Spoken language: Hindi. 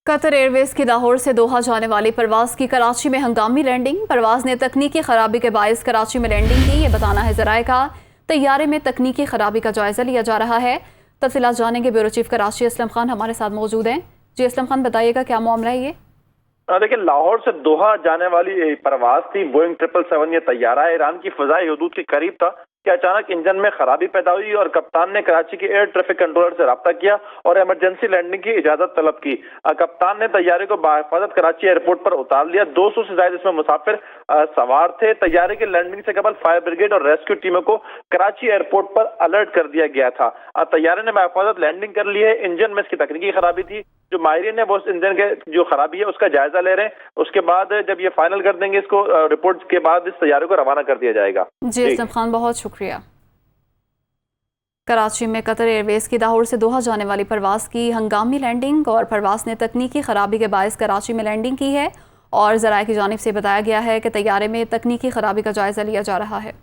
कतर एयरवेज की लाहौर से दोहा जाने वाली परवाज की कराची में हंगामी लैंडिंग। परवाज ने तकनीकी खराबी के बायस कराची में लैंडिंग की, ये बताना है जराए का। तैयारे में तकनीकी खराबी का जायजा लिया जा रहा है। तफसीलात जानेंगे। ब्यूरो चीफ कराची असलम खान हमारे साथ मौजूद हैं। जी असलम खान, बताइएगा क्या मामला है ये? देखिए, लाहौर से दोहा जाने वाली परवाज थी बोइंग 777। ये तैयारा ईरान की फजाई हदूद के करीब था कि अचानक इंजन में खराबी पैदा हुई और कप्तान ने कराची के एयर ट्रैफिक कंट्रोलर से रब्ता किया और इमरजेंसी लैंडिंग की इजाजत तलब की। कप्तान ने तैयारे को बाहिफाजत कराची एयरपोर्ट पर उतार लिया। 200 से ज्यादा इसमें मुसाफिर सवार थे। तैयारे की लैंडिंग से कबल फायर ब्रिगेड और रेस्क्यू टीमों को कराची एयरपोर्ट पर अलर्ट कर दिया गया था। तैयारे ने बाहिफाजत लैंडिंग कर ली है। इंजन में इसकी तकनीकी खराबी थी। जो माहिरीन है वो इंजन के जो खराबी है उसका जायजा ले रहे हैं। उसके बाद जब ये फाइनल कर देंगे इसको, रिपोर्ट के बाद इस तैयारे को रवाना कर दिया जाएगा। जी असलम खान, बहुत शुक्रिया। कराची में कतर एयरवेज की लाहौर से दोहा जाने वाली परवाज की हंगामी लैंडिंग और परवाज ने तकनीकी खराबी के बायस कराची में लैंडिंग की है और जराए की जानिब से बताया गया है कि तैयारे में तकनीकी खराबी का जायजा लिया जा रहा है।